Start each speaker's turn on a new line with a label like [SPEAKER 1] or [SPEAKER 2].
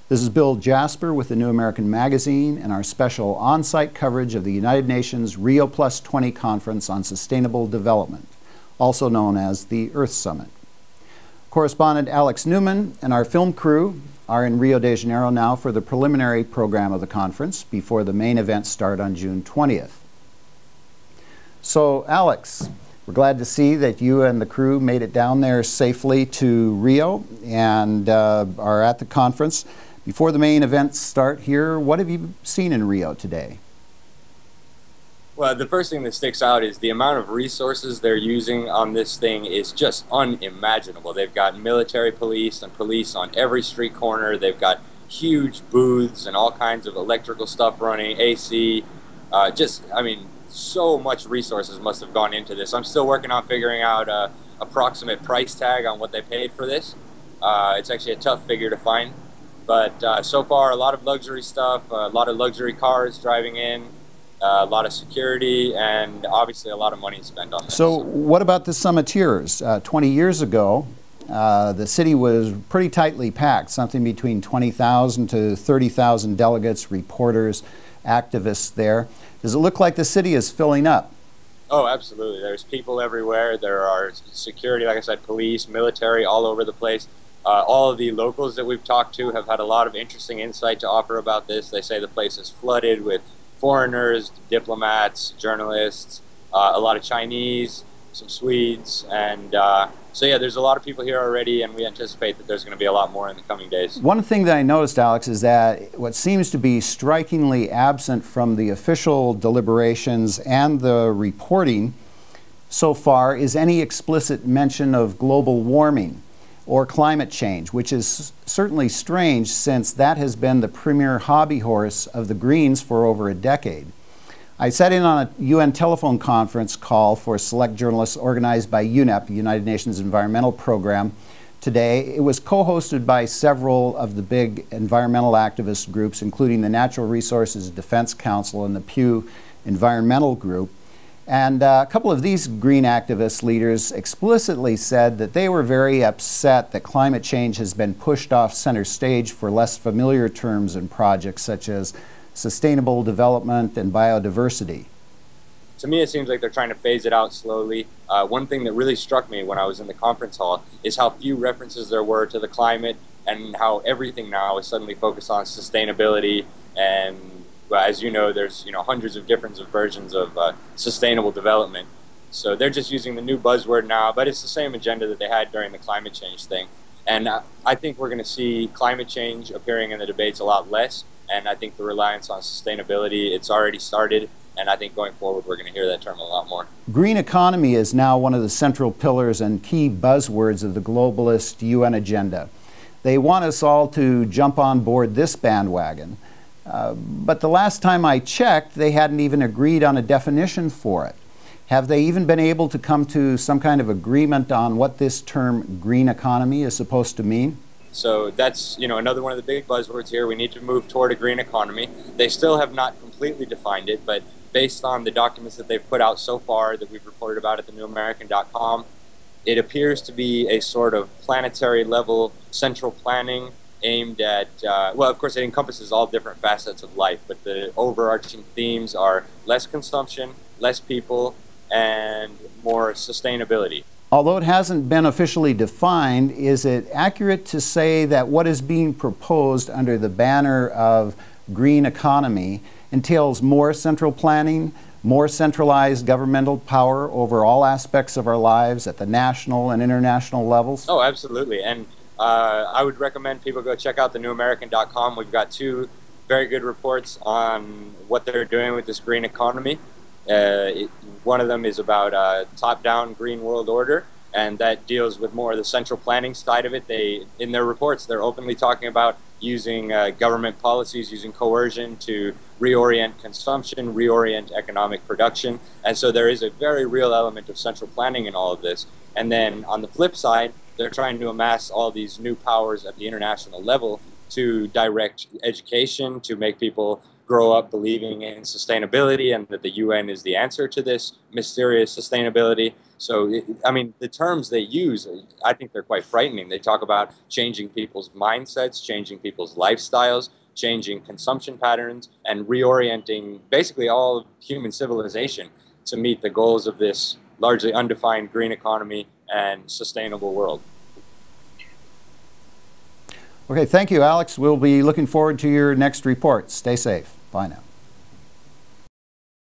[SPEAKER 1] This is Bill Jasper with the New American Magazine and our special on-site coverage of the United Nations RIO+20 Conference on Sustainable Development, also known as the Earth Summit. Correspondent Alex Newman and our film crew are in Rio de Janeiro now for the preliminary program of the conference before the main events start on June 20th. So, Alex, we're glad to see that you and the crew made it down there safely to Rio and are at the conference. Before the main events start here, what have you seen in Rio today?
[SPEAKER 2] Well, the first thing that sticks out is the amount of resources they're using on this thing is just unimaginable. They've got military police and police on every street corner. They've got huge booths and all kinds of electrical stuff running, AC. So much resources must have gone into this. I'm still working on figuring out an approximate price tag on what they paid for this. It's actually a tough figure to find. But so far, a lot of luxury stuff, a lot of luxury cars driving in, a lot of security, and obviously a lot of money spent on this.
[SPEAKER 1] So what about the summiteers? 20 years ago, the city was pretty tightly packed, something between 20,000 to 30,000 delegates, reporters, activists there. Does it look like the city is filling up?
[SPEAKER 2] Oh, absolutely. There's people everywhere. There are security, like I said, police, military, all over the place. All of the locals that we've talked to have had a lot of interesting insight to offer about this. They say the place is flooded with foreigners, diplomats, journalists, a lot of Chinese, some Swedes, and so yeah, there's a lot of people here already, and we anticipate that there's going to be a lot more in the coming days.
[SPEAKER 1] One thing that I noticed, Alex, is that what seems to be strikingly absent from the official deliberations and the reporting so far is any explicit mention of global warming or climate change, which is certainly strange since that has been the premier hobby horse of the Greens for over a decade. I sat in on a UN telephone conference call for select journalists organized by UNEP, United Nations Environmental Program, today. It was co-hosted by several of the big environmental activist groups, including the Natural Resources Defense Council and the Pew Environmental Group. And a couple of these green activist leaders explicitly said that they were very upset that climate change has been pushed off center stage for less familiar terms and projects such as sustainable development and biodiversity.
[SPEAKER 2] To me, it seems like they're trying to phase it out slowly. One thing that really struck me when I was in the conference hall is how few references there were to the climate and how everything now is suddenly focused on sustainability. And as you know, there's hundreds of different versions of sustainable development. So they're just using the new buzzword now, but it's the same agenda that they had during the climate change thing. And I think we're going to see climate change appearing in the debates a lot less. And I think the reliance on sustainability, it's already started. And I think going forward, we're going to hear that term a lot more.
[SPEAKER 1] Green economy is now one of the central pillars and key buzzwords of the globalist UN agenda. They want us all to jump on board this bandwagon. But the last time I checked, they hadn't even agreed on a definition for it. Have they even been able to come to some kind of agreement on what this term green economy is supposed to mean?
[SPEAKER 2] So that's another one of the big buzzwords here. We need to move toward a green economy. They still have not completely defined it, but based on the documents that they've put out so far that we've reported about at thenewamerican.com, it appears to be a sort of planetary level central planning aimed at, well, of course, it encompasses all different facets of life, but the overarching themes are less consumption, less people, and more sustainability.
[SPEAKER 1] Although it hasn't been officially defined, is it accurate to say that what is being proposed under the banner of green economy entails more central planning, more centralized governmental power over all aspects of our lives at the national and international levels?
[SPEAKER 2] Oh, absolutely. And I would recommend people go check out thenewamerican.com. We've got two very good reports on what they're doing with this green economy. One of them is about top-down green world order, and that deals with more of the central planning side of it. In their reports, they're openly talking about using government policies, using coercion to reorient consumption, reorient economic production. And so there is a very real element of central planning in all of this. And then on the flip side, they're trying to amass all these new powers at the international level to direct education, to make people grow up believing in sustainability and that the UN is the answer to this mysterious sustainability. So, I mean, the terms they use, I think they're quite frightening. They talk about changing people's mindsets, changing people's lifestyles, changing consumption patterns, and reorienting basically all of human civilization to meet the goals of this largely undefined green economy and sustainable world.
[SPEAKER 1] Okay, thank you, Alex. We'll be looking forward to your next report. Stay safe. Bye now.